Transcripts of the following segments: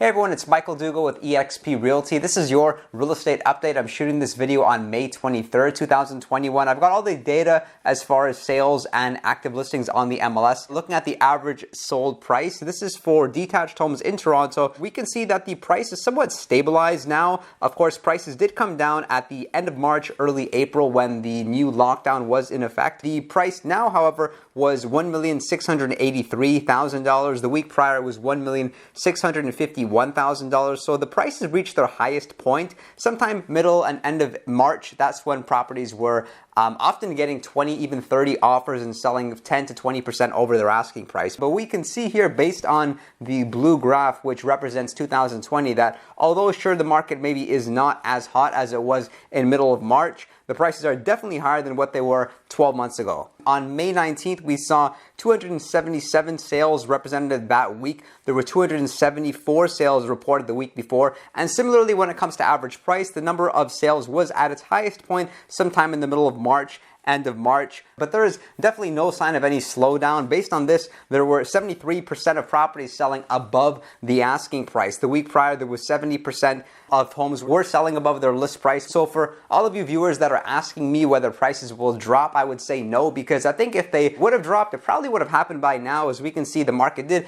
Hey everyone, it's Michael Dugal with eXp Realty. This is your real estate update. I'm shooting this video on May 23rd, 2021. I've got all the data as far as sales and active listings on the MLS. Looking at the average sold price, this is for detached homes in Toronto. We can see that the price is somewhat stabilized now. Of course, prices did come down at the end of March, early April when the new lockdown was in effect. The price now, however, was $1,683,000. The week prior it was $1,651,000. So the prices reached their highest point sometime middle and end of March. That's when properties were often getting 20, even 30 offers and selling 10 to 20% over their asking price. But we can see here, based on the blue graph, which represents 2020, that although sure the market maybe is not as hot as it was in middle of March, the prices are definitely higher than what they were 12 months ago. On May 19th, we saw 277 sales represented that week. There were 274 sales reported the week before. And similarly, when it comes to average price, the number of sales was at its highest point sometime in the middle of March, end of March, but there is definitely no sign of any slowdown. Based on this, there were 73% of properties selling above the asking price. The week prior, there was 70% of homes were selling above their list price. So for all of you viewers that are asking me whether prices will drop, I would say no, because I think if they would have dropped, it probably would have happened by now. As we can see, the market did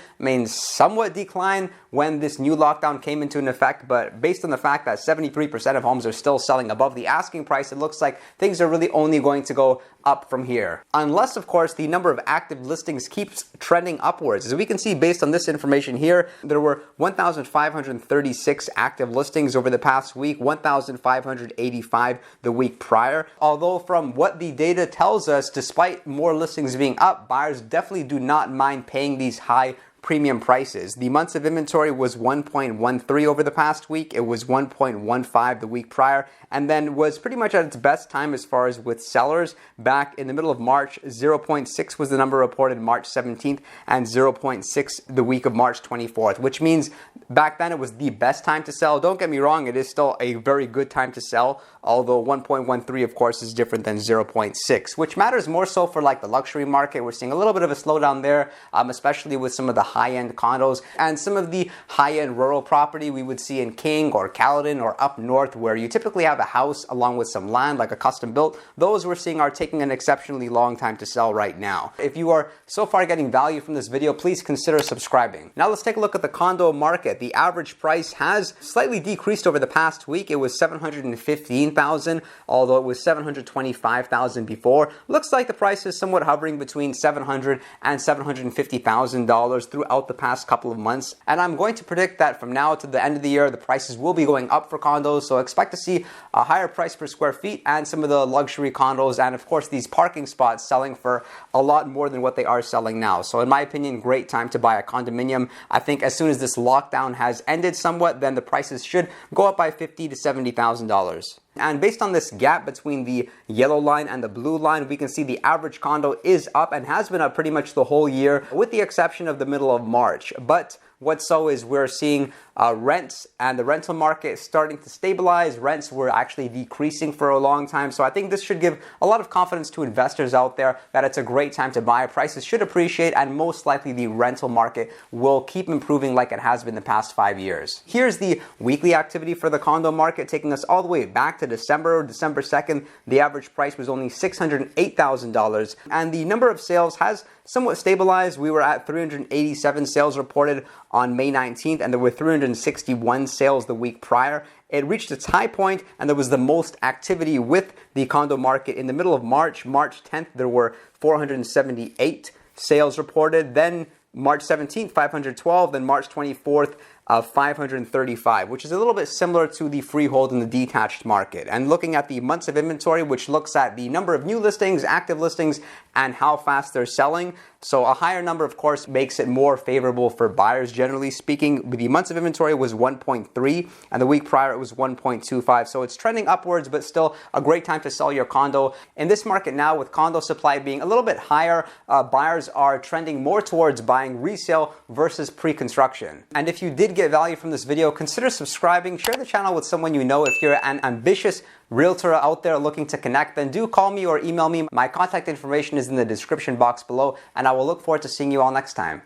somewhat decline when this new lockdown came into an effect, but based on the fact that 73% of homes are still selling above the asking price, it looks like things are really only going to go up from here. Unless, of course, the number of active listings keeps trending upwards. As we can see, based on this information here, there were 1,536 active listings over the past week, 1,585 the week prior. Although from what the data tells us, despite more listings being up, buyers definitely do not mind paying these high premium prices. The months of inventory was 1.13 over the past week. It was 1.15 the week prior, and then was pretty much at its best time as far as with sellers back in the middle of March. 0.6 was the number reported March 17th and 0.6 the week of March 24th, which means back then it was the best time to sell. Don't get me wrong, it is still a very good time to sell, although 1.13 of course is different than 0.6, which matters more so for like the luxury market. We're seeing a little bit of a slowdown there, especially with some of the high-end condos and some of the high-end rural property we would see in King or Caledon or up north, where you typically have a house along with some land, like a custom built. Those we're seeing are taking an exceptionally long time to sell right now. If you are so far getting value from this video, please consider subscribing. Now let's take a look at the condo market. The average price has slightly decreased over the past week. It was $715,000, although it was $725,000 before. Looks like the price is somewhat hovering between $700,000 and $750,000 throughout the past couple of months. And I'm going to predict that from now to the end of the year, the prices will be going up for condos. So expect to see a higher price per square feet and some of the luxury condos, and of course these parking spots selling for a lot more than what they are selling now. So in my opinion, great time to buy a condominium. I think as soon as this lockdown has ended somewhat, then the prices should go up by $50,000 to $70,000. And based on this gap between the yellow line and the blue line, we can see the average condo is up and has been up pretty much the whole year, with the exception of the middle of March. But what's so is we're seeing rents and the rental market starting to stabilize. Rents were actually decreasing for a long time. So I think this should give a lot of confidence to investors out there that it's a great time to buy. Prices should appreciate, and most likely the rental market will keep improving like it has been the past 5 years. Here's the weekly activity for the condo market, taking us all the way back to December 2nd. The average price was only $608,000, and the number of sales has somewhat stabilized. We were at 387 sales reported on May 19th, and there were 361 sales the week prior. It reached its high point, and there was the most activity with the condo market in the middle of March. March 10th, there were 478 sales reported. Then March 17th, 512. Then March 24th, 535, which is a little bit similar to the freehold and the detached market. And looking at the months of inventory, which looks at the number of new listings, active listings, and how fast they're selling. So a higher number, of course, makes it more favorable for buyers, generally speaking. The months of inventory was 1.3, and the week prior it was 1.25. So it's trending upwards, but still a great time to sell your condo. In this market now, with condo supply being a little bit higher, buyers are trending more towards buying resale versus pre-construction. And if you did get value from this video, consider subscribing, share the channel with someone you know. If you're an ambitious realtor out there looking to connect, then do call me or email me. My contact information is in the description box below, and I will look forward to seeing you all next time.